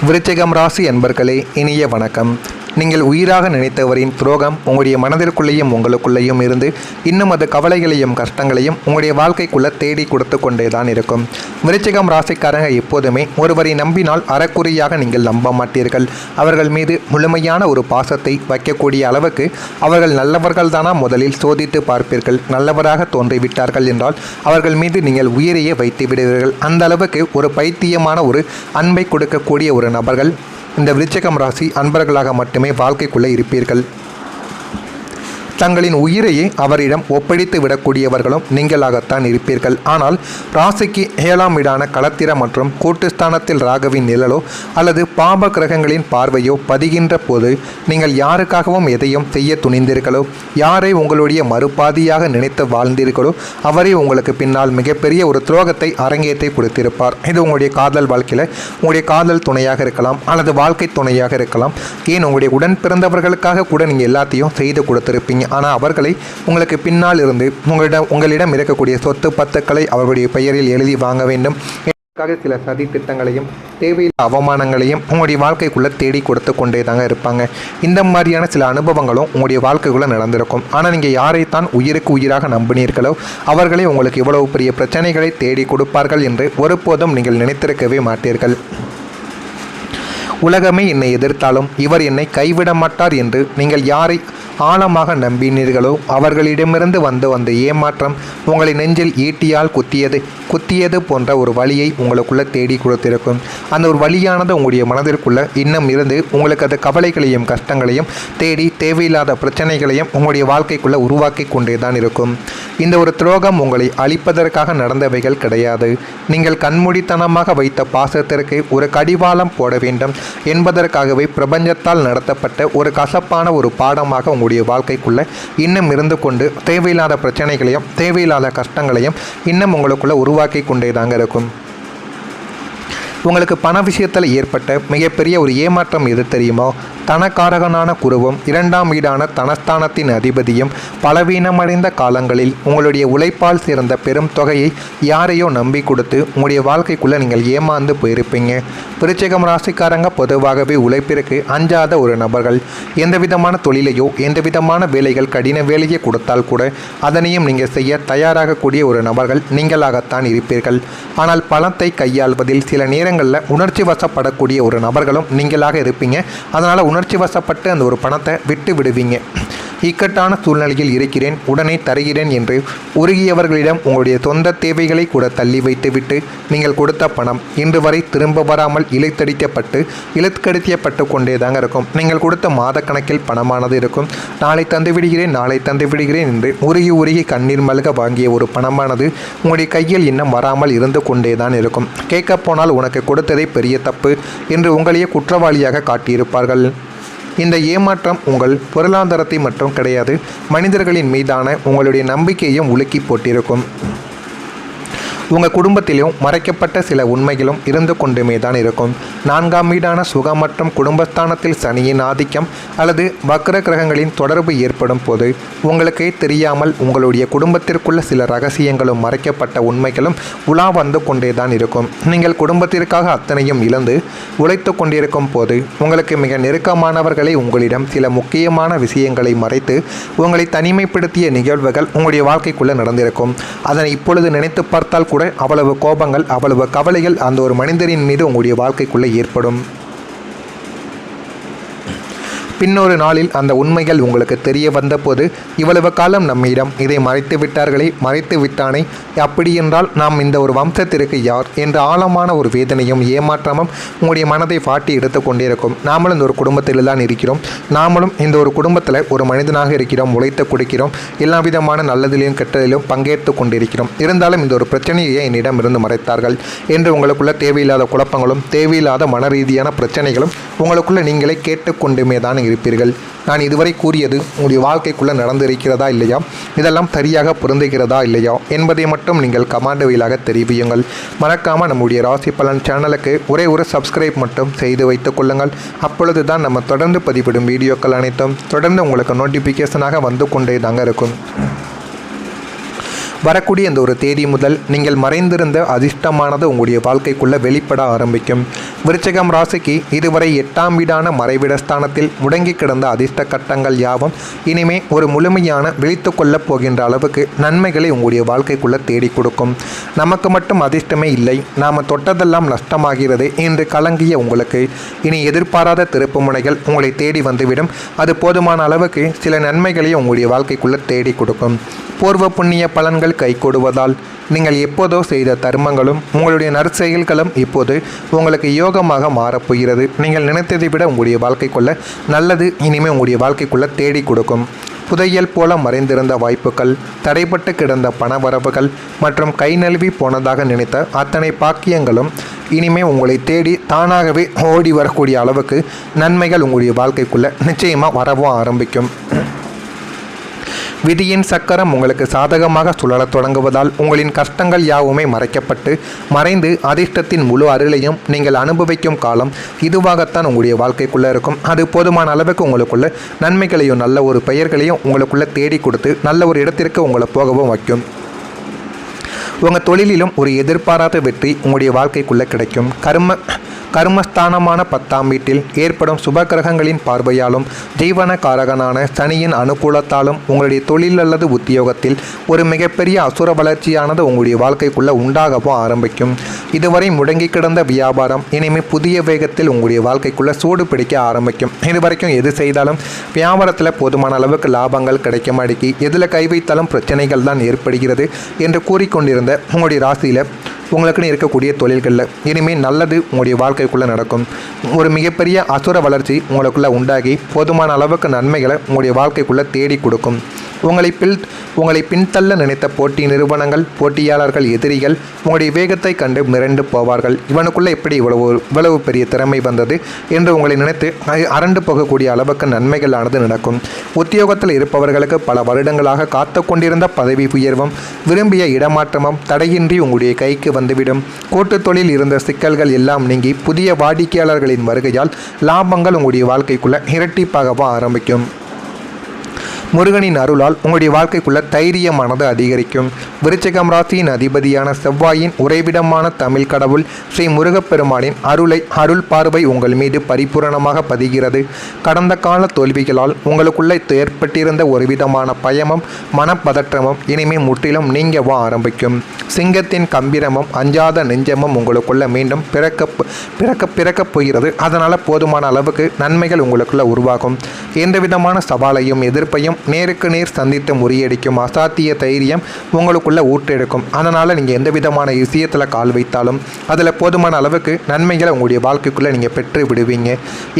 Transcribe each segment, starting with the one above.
விருச்சிகம் ராசி அன்பர்களே, இனிய வணக்கம். நீங்கள் உயிராக நினைத்தவரின் துரோகம் உங்களுடைய மனதிற்குள்ளேயும் உங்களுக்குள்ளேயும் இருந்து இன்னும் அது கவலைகளையும் கஷ்டங்களையும் உங்களுடைய வாழ்க்கைக்குள்ளே தேடி கொடுத்து கொண்டே தான் இருக்கும். விருச்சிகம் ராசிக்காரங்க எப்போதுமே ஒருவரை நம்பினால் அறக்குறையாக நீங்கள் நம்ப மாட்டீர்கள். அவர்கள் மீது முழுமையான ஒரு பாசத்தை வைக்கக்கூடிய அளவுக்கு அவர்கள் நல்லவர்கள் தானா முதலில் சோதித்து பார்ப்பீர்கள். நல்லவராக தோன்றிவிட்டார்கள் என்றால் அவர்கள் மீது நீங்கள் உயிரையே வைத்து விடுவீர்கள். அந்த அளவுக்கு ஒரு பைத்தியமான ஒரு அன்பை கொடுக்கக்கூடிய ஒரு நபர்கள் இந்த விருச்சிகம் ராசி அன்பர்களாக மட்டுமே வாழ்க்கைக்குள்ளே இருப்பீர்கள். தங்களின் உயிரையே அவரிடம் ஒப்படைத்து விடக்கூடியவர்களும் நீங்களாகத்தான் இருப்பீர்கள். ஆனால் ராசிக்கு 7ஆம் வீடான களத்திர மற்றும் கூட்டுஸ்தானத்தில் ராகுவின் நிழலோ அல்லது பாப கிரகங்களின் பார்வையோ பதிகின்ற போது நீங்கள் யாருக்காகவும் எதையும் செய்ய துணிந்தீர்களோ, யாரை உங்களுடைய மறுபாதியாக நினைத்து வாழ்ந்தீர்களோ அவரே உங்களுக்கு பின்னால் மிகப்பெரிய ஒரு துரோகத்தை அரங்கேற்றி கொடுத்திருப்பார். இது உங்களுடைய காதல் வாழ்க்கையில் உங்களுடைய காதல் துணையாக இருக்கலாம், அல்லது வாழ்க்கை துணையாக இருக்கலாம், ஏன் உங்களுடைய உடன் பிறந்தவர்களுக்காக கூட நீங்கள் எல்லாத்தையும் செய்து கொடுத்திருப்பீங்க. ஆனால் அவர்களை உங்களுக்கு பின்னால் இருந்து உங்களிடம் இருக்கக்கூடிய சொத்து பத்துக்களை அவர்களுடைய பெயரில் எழுதி வாங்க வேண்டும் சில சதி திட்டங்களையும் தேவையில்லாத அவமானங்களையும் உங்களுடைய வாழ்க்கைக்குள்ளே தேடி கொடுத்து கொண்டே தாங்க இருப்பாங்க. இந்த மாதிரியான சில அனுபவங்களும் உங்களுடைய வாழ்க்கைக்குள்ளே நடந்திருக்கும். ஆனால் நீங்கள் யாரைத்தான் உயிருக்கு உயிராக நம்பினீர்களோ அவர்களே உங்களுக்கு இவ்வளவு பெரிய பிரச்சனைகளை தேடி கொடுப்பார்கள் என்று ஒருபோதும் நீங்கள் நினைத்திருக்கவே மாட்டீர்கள். உலகமே என்னை எதிர்த்தாலும் இவர் என்னை கைவிட மாட்டார் என்று நீங்கள் யாரை ஆழமாக நம்பினீர்களோ அவர்களிடமிருந்து வந்த ஏமாற்றம் உங்களை நெஞ்சில் ஈட்டியால் குத்தியது போன்ற ஒரு வழியை உங்களுக்குள்ளே தேடி கொடுத்திருக்கும். அந்த ஒரு வழியானது உங்களுடைய மனதிற்குள்ளே இன்னும் இருந்து உங்களுக்கு அது கவலைகளையும் கஷ்டங்களையும் தேடி தேவையில்லாத பிரச்சனைகளையும் உங்களுடைய வாழ்க்கைக்குள்ளே உருவாக்கி கொண்டே தான் இருக்கும். இந்த ஒரு துரோகம் உங்களை அழிப்பதற்காக நடந்தவைகள் கிடையாது. நீங்கள் கண்மூடித்தனமாக வைத்த பாசத்திற்கு ஒரு கடிவாளம் போட வேண்டும் என்பதற்காகவே பிரபஞ்சத்தால் நடத்தப்பட்ட ஒரு கசப்பான ஒரு பாடமாக உங்களுடைய வாழ்க்கைக்குள்ள இன்னும் இருந்து கொண்டு தேவையில்லாத பிரச்சனைகளையும் தேவையில்லாத கஷ்டங்களையும் இன்னும் உங்களுக்குள்ள உருவாக்கி கொண்டே தாங்க இருக்கும். உங்களுக்கு பண விஷயத்தில் ஏற்பட்ட மிகப்பெரிய ஒரு ஏமாற்றம் எது தெரியுமோ? தனக்காரகனான குருவும் 2ஆம் வீடான தனஸ்தானத்தின் அதிபதியும் பலவீனமடைந்த காலங்களில் உங்களுடைய உழைப்பால் சிறந்த பெரும் தொகையை யாரையோ நம்பி கொடுத்து உங்களுடைய வாழ்க்கைக்குள்ளே நீங்கள் ஏமாந்து போயிருப்பீங்க. விருச்சிகம் ராசிக்காரங்க பொதுவாகவே உழைப்பிற்கு அஞ்சாத ஒரு நபர்கள். எந்த விதமான தொழிலையோ எந்த விதமான வேலைகள் கடின வேலையை கொடுத்தால் கூட அதனையும் நீங்கள் செய்ய தயாராகக்கூடிய ஒரு நபர்கள் நீங்களாகத்தான் இருப்பீர்கள். ஆனால் பணத்தை கையாள்வதில் சில நேரங்களில் உணர்ச்சி வசப்படக்கூடிய ஒரு நபர்களும் நீங்களாக இருப்பீங்க. அதனால் உணர்ச்சி வசப்பட்டு அந்த ஒரு பணத்தை விட்டு விடுவீங்க. இக்கட்டான சூழ்நிலையில் இருக்கிறேன், உடனே தருகிறேன் என்று உருகியவர்களிடம் உங்களுடைய சொந்த தேவைகளை கூட தள்ளி வைத்துவிட்டு நீங்கள் கொடுத்த பணம் இன்று வரை திரும்ப வராமல் இழுக்கடிக்கப்பட்டு கொண்டே தாங்க இருக்கும். நீங்கள் கொடுத்த மாத கணக்கில் பணமானது இருக்கும். நாளை தந்து விடுகிறேன் என்று உருகி கண்ணீர் மல்க வாங்கிய ஒரு பணமானது உங்களுடைய கையில் இன்னும் வராமல் இருந்து கொண்டே தான் இருக்கும். கேட்கப்போனால் உனக்கு கொடுத்ததே பெரிய தப்பு என்று உங்களையே குற்றவாளியாக காட்டியிருப்பார்கள். இந்த ஏமாற்றம் உங்கள் பொருளாதாரத்தை மட்டும் கிடையாது, மனிதர்களின் மீதான உங்களுடைய நம்பிக்கையையும் உலுக்கி போட்டிருக்கும். உங்கள் குடும்பத்திலும் மறைக்கப்பட்ட சில உண்மைகளும் இருந்து கொண்டுமே தான் இருக்கும். 4ஆம் வீடான சுகம் மற்றும் குடும்பஸ்தானத்தில் சனியின் ஆதிக்கம் அல்லது வக்ர கிரகங்களின் தொடர்பு ஏற்படும் போது உங்களுக்கே தெரியாமல் உங்களுடைய குடும்பத்திற்குள்ள சில ரகசியங்களும் மறைக்கப்பட்ட உண்மைகளும் உலா வந்து கொண்டே தான் இருக்கும். நீங்கள் குடும்பத்திற்காக அத்தனையும் இழந்து உழைத்து கொண்டிருக்கும் போது உங்களுக்கு மிக நெருக்கமானவர்களை உங்களிடம் சில முக்கியமான விஷயங்களை மறைத்து உங்களை தனிமைப்படுத்திய நிகழ்வுகள் உங்களுடைய வாழ்க்கைக்குள்ளே நடந்திருக்கும். அதனை இப்பொழுது நினைத்து பார்த்தால் கூட அவ்வளவு கோபங்கள் அவ்வளவு கவலைகள் அந்த ஒரு மனிதரின் மீது உங்களுடைய வாழ்க்கைக்குள்ளே ஏற்படும். பின்னொரு நாளில் அந்த உண்மைகள் உங்களுக்கு தெரிய வந்தபோது இவ்வளவு காலம் நம்மிடம் இதை மறைத்து விட்டானே, அப்படி என்றால் நாம் இந்த ஒரு வம்சத்திற்கு யார் என்ற ஆழமான ஒரு வேதனையும் ஏமாற்றமும் உங்களுடைய மனதை பாட்டி எடுத்து கொண்டிருக்கும். நாமளும் இந்த ஒரு குடும்பத்தில் தான் இருக்கிறோம், நாமளும் இந்த ஒரு குடும்பத்தில் ஒரு மனிதனாக இருக்கிறோம், உழைத்து கொடுக்கிறோம், எல்லா விதமான நல்லதிலும் கெட்டதிலும் பங்கேற்று கொண்டிருக்கிறோம். இருந்தாலும் இந்த ஒரு பிரச்சனையை என்னிடம் இருந்து மறைத்தார்கள் என்று உங்களுக்குள்ள தேவையில்லாத குழப்பங்களும் தேவையில்லாத மன ரீதியான பிரச்சனைகளும் உங்களுக்குள்ள நீங்களே கேட்டுக்கொண்டுமே தான் இருப்பீர்கள். நான் இதுவரை கூறியது உங்களுடைய வாழ்க்கைக்குள்ளே நடந்திருக்கிறதா இல்லையா, இதெல்லாம் சரியாக பொருந்துகிறதா இல்லையா என்பதை மட்டும் நீங்கள் கமெண்ட் வழியாக தெரிவியுங்கள். மறக்காமல் நம்முடைய ராசி பலன் சேனலுக்கு ஒரே ஒரு சப்ஸ்கிரைப் மட்டும் செய்து வைத்துக் கொள்ளுங்கள். அப்பொழுது தான் நம்ம தொடர்ந்து பதிவிடும் வீடியோக்கள் அனைத்தும் தொடர்ந்து உங்களுக்கு நோட்டிஃபிகேஷனாக வந்து கொண்டே தாங்க இருக்கும். வரக்கூடிய இந்த ஒரு தேதி முதல் நீங்கள் மறைந்திருந்த அதிர்ஷ்டமானது உங்களுடைய வாழ்க்கைக்குள்ளே வெளிப்பட ஆரம்பிக்கும். விருச்சிகம் ராசிக்கு இதுவரை 8ஆம் வீடான மறைவிட ஸ்தானத்தில் முடங்கி கிடந்த அதிர்ஷ்ட கட்டங்கள் யாவும் இனிமே ஒரு முழுமையான விழித்து கொள்ளப் போகின்ற அளவுக்கு நன்மைகளை உங்களுடைய வாழ்க்கைக்குள்ளே தேடி கொடுக்கும். நமக்கு மட்டும் அதிர்ஷ்டமே இல்லை, நாம் தொட்டதெல்லாம் நஷ்டமாகிறது என்று கலங்கிய உங்களுக்கு இனி எதிர்பாராத திருப்பு முனைகள் உங்களை தேடி வந்துவிடும். அது போதுமான அளவுக்கு சில நன்மைகளையும் உங்களுடைய வாழ்க்கைக்குள்ளே தேடி கொடுக்கும். பூர்வ புண்ணிய பலன்கள் கைகூடுவதால் நீங்கள் எப்போதோ செய்த தர்மங்களும் உங்களுடைய நற்செயல்களும் இப்போது உங்களுக்கு யோகமாக மாறப்போகிறது. நீங்கள் நினைத்ததை விட உங்களுடைய வாழ்க்கைக்குள்ள நல்லது இனிமேல் உங்களுடைய வாழ்க்கைக்குள்ளே தேடி கொடுக்கும். புதையல் போல மறைந்திருந்த வாய்ப்புகள், தடைப்பட்டு கிடந்த பணவரவுகள் மற்றும் கை நழுவி போனதாக நினைத்த அத்தனை பாக்கியங்களும் இனிமே உங்களை தேடி தானாகவே ஓடி வரக்கூடிய அளவுக்கு நன்மைகள் உங்களுடைய வாழ்க்கைக்குள்ளே நிச்சயமாக வரவும் ஆரம்பிக்கும். விதியின் சக்கரம் உங்களுக்கு சாதகமாக சுழலத் தொடங்குவதால் உங்களின் கஷ்டங்கள் யாவுமே மறைக்கப்பட்டு மறைந்து அதிர்ஷ்டத்தின் முழு அருளையும் நீங்கள் அனுபவிக்கும் காலம் இதுவாகத்தான் உங்களுடைய வாழ்க்கைக்குள்ளே இருக்கும். அது போதுமான அளவுக்கு உங்களுக்குள்ள நன்மைகளையும் நல்ல ஒரு பெயர்களையும் உங்களுக்குள்ளே தேடி கொடுத்து நல்ல ஒரு இடத்திற்கு உங்களை போகவும் வைக்கும். உங்கள் தொழிலிலும் ஒரு எதிர்பாராத வெற்றி உங்களுடைய வாழ்க்கைக்குள்ளே கிடைக்கும். கர்மஸ்தானமான 10ஆம் வீட்டில் ஏற்படும் சுபகிரகங்களின் பார்வையாலும் ஜீவன காரகனான சனியின் அனுகூலத்தாலும் உங்களுடைய தொழில் அல்லது உத்தியோகத்தில் ஒரு மிகப்பெரிய அசுர வளர்ச்சியானது உங்களுடைய வாழ்க்கைக்குள்ளே உண்டாகவும் ஆரம்பிக்கும். இதுவரை முடங்கி கிடந்த வியாபாரம் இனிமேல் புதிய வேகத்தில் உங்களுடைய வாழ்க்கைக்குள்ளே சூடு பிடிக்க ஆரம்பிக்கும். இதுவரைக்கும் எது செய்தாலும் வியாபாரத்தில் போதுமான அளவுக்கு லாபங்கள் கிடைக்க மாட்டேங்கி எதில் கை வைத்தாலும் பிரச்சனைகள் தான் ஏற்படுகிறது என்று கூறிக்கொண்டிருந்த உங்களுடைய ராசியில் உங்களுக்குன்னு இருக்கக்கூடிய தொழில்களில் இனிமேல் நல்லது உங்களுடைய வாழ்க்கைக்குள்ளே நடக்கும். ஒரு மிகப்பெரிய அசுர வளர்ச்சி உங்களுக்குள்ளே உண்டாகி போதுமான அளவுக்கு நன்மைகளை உங்களுடைய வாழ்க்கைக்குள்ளே தேடி கொடுக்கும். உங்களை பின்தள்ள நினைத்த போட்டி நிறுவனங்கள், போட்டியாளர்கள், எதிரிகள் உங்களுடைய வேகத்தை கண்டு மிரண்டு போவார்கள். இவனுக்குள்ளே எப்படி இவ்வளவு பெரிய திறமை வந்தது என்று உங்களை நினைத்து அரண்டு போகக்கூடிய அளவுக்கு நன்மைகளானது நடக்கும். உத்தியோகத்தில் இருப்பவர்களுக்கு பல வருடங்களாக காத்து கொண்டிருந்த பதவி உயர்வும் விரும்பிய இடமாற்றமும் தடையின்றி உங்களுடைய கைக்கு வந்துவிடும். கூட்டுத் தொழில் இருந்த சிக்கல்கள் எல்லாம் நீங்கி புதிய வாடிக்கையாளர்களின் வருகையால் லாபங்கள் உங்களுடைய வாழ்க்கைக்குள்ளே இரட்டிப்பாகவும் ஆரம்பிக்கும். முருகனின் அருளால் உங்களுடைய வாழ்க்கைக்குள்ள தைரியமானது அதிகரிக்கும். விருச்சிகம் ராசியின் அதிபதியான செவ்வாயின் உறைவிடமான தமிழ் கடவுள் ஸ்ரீ முருகப்பெருமானின் அருள் பார்வை உங்கள் மீது பரிபூரணமாக பதிகிறது. கடந்த கால தோல்விகளால் உங்களுக்குள்ளே ஏற்பட்டிருந்த ஒரு விதமான பயமும் மனப்பதற்றமும் இனிமேல் முற்றிலும் நீங்கவும் ஆரம்பிக்கும். சிங்கத்தின் கம்பீரமும் அஞ்சாத நெஞ்சமும் உங்களுக்குள்ள மீண்டும் பிறக்கப் போகிறது. அதனால் போதுமான அளவுக்கு நன்மைகள் உங்களுக்குள்ள உருவாகும். எந்த விதமான சவாலையும் எதிர்ப்பையும் நேருக்கு நேர் சந்தித்து முறியடிக்கும் அசாத்திய தைரியம் உங்களுக்குள்ள ஊற்றெடுக்கும். அதனால் நீங்கள் எந்த விதமான விஷயத்தில் கால் வைத்தாலும் அதில் போதுமான அளவுக்கு நன்மைகளை உங்களுடைய வாழ்க்கைக்குள்ளே நீங்கள் பெற்று விடுவீங்க.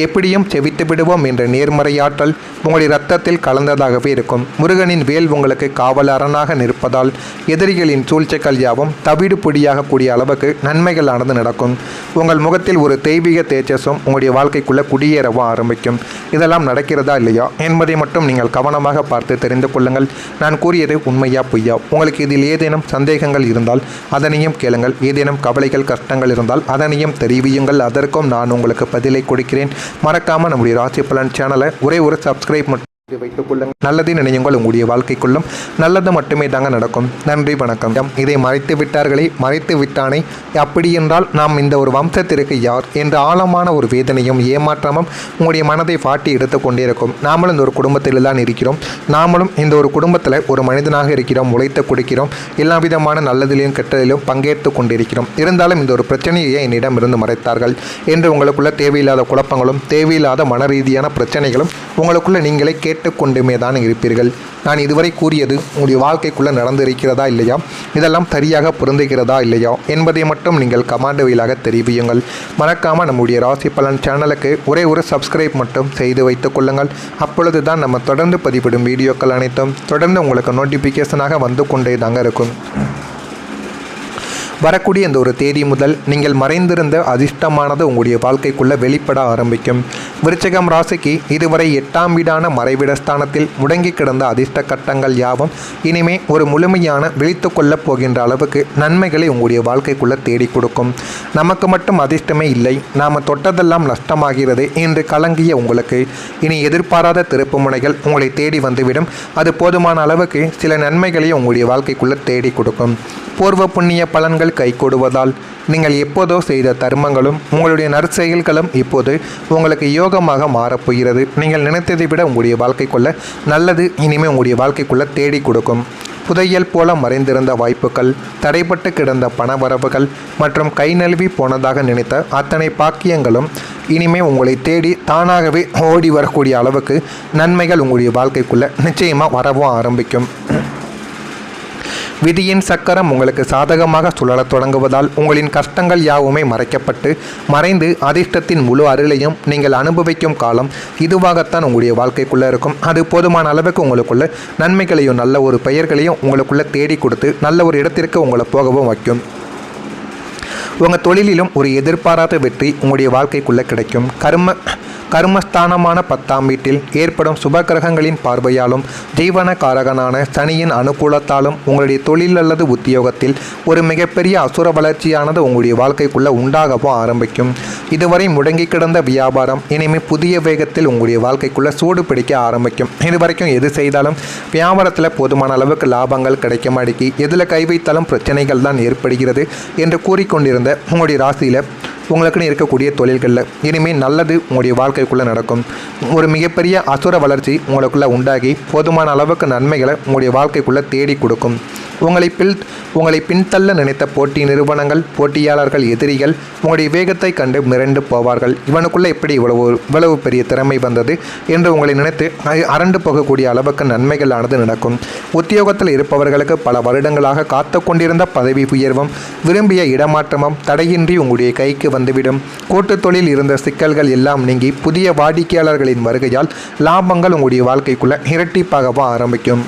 எப்படியும் செவித்து விடுவோம் என்ற நேர்மறையாற்றல் உங்களுடைய ரத்தத்தில் கலந்ததாகவே இருக்கும். முருகனின் வேல் உங்களுக்கு காவல் அரணாக நிற்பதால் எதிரிகளின் சூழ்ச்சிகள் யாவும் தவிடு பொடியாக கூடிய அளவுக்கு நன்மைகளானது நடக்கும். உங்கள் முகத்தில் ஒரு தெய்வீக தேஜஸும் உங்களுடைய வாழ்க்கைக்குள்ளே குடியேறவும் ஆரம்பிக்கும். இதெல்லாம் நடக்கிறதா இல்லையா என்பதை மட்டும் நீங்கள் கவனமாக பார்த்து தெரிந்து கொள்ளுங்கள். நான் கூறியது உண்மையா பொய்யா? உங்களுக்கு இதில் ஏதேனும் சந்தேகங்கள் இருந்தால் அதனையும் கேளுங்கள். ஏதேனும் கவலைகள் கஷ்டங்கள் இருந்தால் அதனையும் தெரிவியுங்கள். அதற்கும் நான் உங்களுக்கு பதிலை கொடுக்கிறேன். மறக்காமல் நம்முடைய ராசி பலன் சேனலை ஒரே ஒரு சப்ஸ்கிரைப் மட்டும் வைத்துக் கொள்ளுங்கள். நல்லதை நினையுங்கள். உங்களுடைய வாழ்க்கைக்குள்ளும் நல்லது மட்டுமே தாங்க நடக்கும். நன்றி, வணக்கம். இதை மறைத்து விட்டார்களே, மறைத்து விட்டானே, அப்படி என்றால் நாம் இந்த ஒரு வம்சத்திற்கு யார் என்ற ஆழமான ஒரு வேதனையும் ஏமாற்றமும் உங்களுடைய மனதை பாட்டி எடுத்து கொண்டே இருக்கும். நாமளும் இந்த ஒரு குடும்பத்தில் தான் இருக்கிறோம். நாமளும் இந்த ஒரு குடும்பத்தில் ஒரு மனிதனாக இருக்கிறோம். உழைத்து கொடுக்கிறோம். எல்லா விதமான நல்லதிலும் கெட்டதிலும் பங்கேற்று கொண்டிருக்கிறோம். இருந்தாலும் இந்த ஒரு பிரச்சனையை என்னிடம் இருந்து மறைத்தார்கள் என்று உங்களுக்குள்ள தேவையில்லாத குழப்பங்களும் தேவையில்லாத மன ரீதியான பிரச்சனைகளும் உங்களுக்குள்ள நீங்களே கேட்டுக்கொண்டுமே தான் இருப்பீர்கள். நான் இதுவரை கூறியது உங்களுடைய வாழ்க்கைக்குள்ளே நடந்திருக்கிறதா இல்லையா, இதெல்லாம் சரியாக பொருந்துகிறதா இல்லையா என்பதை மட்டும் நீங்கள் கமெண்ட் வழியாக தெரிவியுங்கள். மறக்காமல் நம்முடைய ராசி பலன் சேனலுக்கு ஒரே ஒரு சப்ஸ்கிரைப் மட்டும் செய்து வைத்துக் கொள்ளுங்கள். அப்பொழுது தான் நம்ம தொடர்ந்து பதிவிடும் வீடியோக்கள் அனைத்தும் தொடர்ந்து உங்களுக்கு நோட்டிஃபிகேஷனாக வந்து கொண்டே தாங்க இருக்கும். வரக்கூடிய இந்த ஒரு தேதி முதல் நீங்கள் மறைந்திருந்த அதிர்ஷ்டமானது உங்களுடைய வாழ்க்கைக்குள்ளே வெளிப்பட ஆரம்பிக்கும். விருச்சிகம் ராசிக்கு இதுவரை 8ஆம் வீடான மறைவிட ஸ்தானத்தில் முடங்கி கிடந்த அதிர்ஷ்ட கட்டங்கள் யாவும் இனிமே ஒரு முழுமையான விழித்து கொள்ளப் போகின்ற அளவுக்கு நன்மைகளை உங்களுடைய வாழ்க்கைக்குள்ளே தேடி கொடுக்கும். நமக்கு மட்டும் அதிர்ஷ்டமே இல்லை, நாம் தொட்டதெல்லாம் நஷ்டமாகிறது என்று கலங்கிய உங்களுக்கு இனி எதிர்பாராத திருப்பு முனைகள் உங்களை தேடி வந்துவிடும். அது போதுமான அளவுக்கு சில நன்மைகளையும் உங்களுடைய வாழ்க்கைக்குள்ளே தேடி கொடுக்கும். பூர்வ புண்ணிய பலன்கள் கைகூடுவதால் நீங்கள் எப்போதோ செய்த தர்மங்களும் உங்களுடைய நற்செயல்களும் இப்போது உங்களுக்கு யோகமாக மாறப்போகிறது. நீங்கள் நினைத்ததை விட உங்களுடைய வாழ்க்கைக்குள்ள நல்லது இனிமேல் உங்களுடைய வாழ்க்கைக்குள்ளே தேடி கொடுக்கும். புதையல் போல மறைந்திருந்த வாய்ப்புகள், தடைப்பட்டு கிடந்த பணவரவுகள் மற்றும் கை நழுவி போனதாக நினைத்த அத்தனை பாக்கியங்களும் இனிமேல் உங்களை தேடி தானாகவே ஓடி வரக்கூடிய அளவுக்கு நன்மைகள் உங்களுடைய வாழ்க்கைக்குள்ளே நிச்சயமாக வரவும் ஆரம்பிக்கும். விதியின் சக்கரம் உங்களுக்கு சாதகமாக சுழலத் தொடங்குவதால் உங்களின் கஷ்டங்கள் யாவுமே மறைந்து அதிர்ஷ்டத்தின் முழு அருளையும் நீங்கள் அனுபவிக்கும் காலம் இதுவாகத்தான் உங்களுடைய வாழ்க்கைக்குள்ளே இருக்கும். அது போதுமான அளவுக்கு உங்களுக்குள்ள நன்மைகளையும் நல்ல ஒரு பெயர்களையும் உங்களுக்குள்ளே தேடி கொடுத்து நல்ல ஒரு இடத்திற்கு உங்களை போகவும் வைக்கும். உங்கள் தொழிலிலும் ஒரு எதிர்பாராத வெற்றி உங்களுடைய வாழ்க்கைக்குள்ளே கிடைக்கும். கர்மஸ்தானமான 10ஆம் வீட்டில் ஏற்படும் சுபகிரகங்களின் பார்வையாலும் ஜீவன காரகனான சனியின் அனுகூலத்தாலும் உங்களுடைய தொழில் அல்லது உத்தியோகத்தில் ஒரு மிகப்பெரிய அசுர வளர்ச்சியானது உங்களுடைய வாழ்க்கைக்குள்ளே உண்டாகவும் ஆரம்பிக்கும். இதுவரை முடங்கி கிடந்த வியாபாரம் இனிமேல் புதிய வேகத்தில் உங்களுடைய வாழ்க்கைக்குள்ளே சூடு பிடிக்க ஆரம்பிக்கும். இதுவரைக்கும் எது செய்தாலும் வியாபாரத்தில் போதுமான அளவுக்கு லாபங்கள் கிடைக்க மாட்டேங்கி எதில் கை வைத்தாலும் பிரச்சனைகள் தான் ஏற்படுகிறது என்று கூறிக்கொண்டிருந்த உங்களுடைய ராசியில் உங்களுக்குன்னு இருக்கக்கூடிய தொழில்களில் இனிமேல் நல்லது உங்களுடைய வாழ்க்கைக்குள்ளே நடக்கும். ஒரு மிகப்பெரிய அசுர வளர்ச்சி உங்களுக்குள்ளே உண்டாகி போதுமான அளவுக்கு நன்மைகளை உங்களுடைய வாழ்க்கைக்குள்ளே தேடி கொடுக்கும். உங்களை பின்தள்ள நினைத்த போட்டி நிறுவனங்கள், போட்டியாளர்கள், எதிரிகள் உங்களுடைய வேகத்தை கண்டு மிரண்டு போவார்கள். இவனுக்குள்ளே எப்படி இவ்வளவு பெரிய திறமை வந்தது என்று உங்களை நினைத்து அரண்டு போகக்கூடிய அளவுக்கு நன்மைகளானது நடக்கும். உத்தியோகத்தில் இருப்பவர்களுக்கு பல வருடங்களாக காத்து கொண்டிருந்த பதவி உயர்வும் விரும்பிய இடமாற்றமும் தடையின்றி உங்களுடைய கைக்கு வந்துவிடும். கூட்டு தொழில் இருந்த சிக்கல்கள் எல்லாம் நீங்கி புதிய வாடிக்கையாளர்களின் வருகையால் லாபங்கள் உங்களுடைய வாழ்க்கைக்குள்ளே இரட்டிப்பாகவும் ஆரம்பிக்கும்.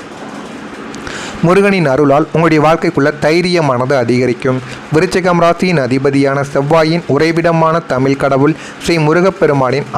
முருகனின் அருளால் உங்களுடைய வாழ்க்கைக்குள்ள தைரியமானது அதிகரிக்கும். விருச்சிகம் ராசியின் அதிபதியான செவ்வாயின் உறைவிடமான தமிழ் கடவுள் ஸ்ரீ முருகப்பெருமானின்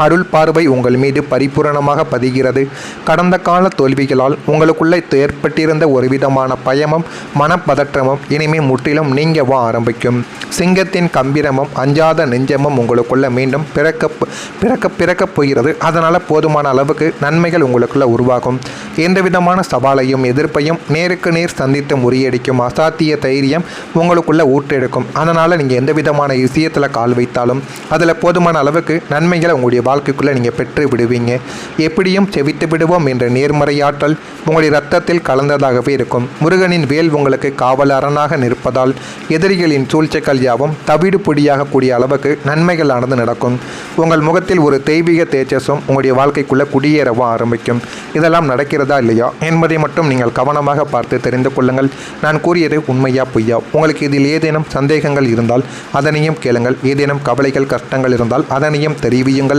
அருள் பார்வை உங்கள் மீது பரிபூரணமாக பதிகிறது. கடந்த கால தோல்விகளால் உங்களுக்குள்ள ஏற்பட்டிருந்த ஒரு விதமான பயமும் மனப்பதற்றமும் இனிமேல் முற்றிலும் நீங்கவும் ஆரம்பிக்கும். சிங்கத்தின் கம்பீரமும் அஞ்சாத நெஞ்சமும் உங்களுக்குள்ள மீண்டும் பிறக்கப் போகிறது. அதனால் போதுமான அளவுக்கு நன்மைகள் உங்களுக்குள்ள உருவாகும். எந்த விதமான சவாலையும் எதிர்ப்பையும் நேருக்கு நேர் சந்தித்து முறியடிக்கும் அசாத்திய தைரியம் உங்களுக்குள்ள ஊற்றெடுக்கும். அதனால் நீங்கள் எந்த விதமான விஷயத்தில் கால் வைத்தாலும் அதில் போதுமான அளவுக்கு நன்மைகளை உங்களுடைய வாழ்க்கைக்குள்ளே நீங்கள் பெற்று விடுவீங்க. எப்படியும் செவித்து விடுவோம் என்ற நேர்மறையாற்றல் உங்களுடைய ரத்தத்தில் கலந்ததாகவே இருக்கும். முருகனின் வேல் உங்களுக்கு காவல் அரணாக நிற்பதால் எதிரிகளின் சூழ்ச்சிகள் யாவும் தவிடு பொடியாக கூடிய அளவுக்கு நன்மைகளானது நடக்கும். உங்கள் முகத்தில் ஒரு தெய்வீக தேஜஸும் உங்களுடைய வாழ்க்கைக்குள்ளே குடியேறவும் ஆரம்பிக்கும். இதெல்லாம் நடக்கிறதா இல்லையா என்பதை மட்டும் நீங்கள் கவனமாக பார்த்து தெரிந்து கொள்ளுங்கள். நான் கூறியது உண்மையா பொய்யா? உங்களுக்கு இதில் ஏதேனும் சந்தேகங்கள் இருந்தால் அதனையும் கேளுங்கள். ஏதேனும் கவலைகள் கஷ்டங்கள் இருந்தால் அதனையும் தெரிவியுங்கள்.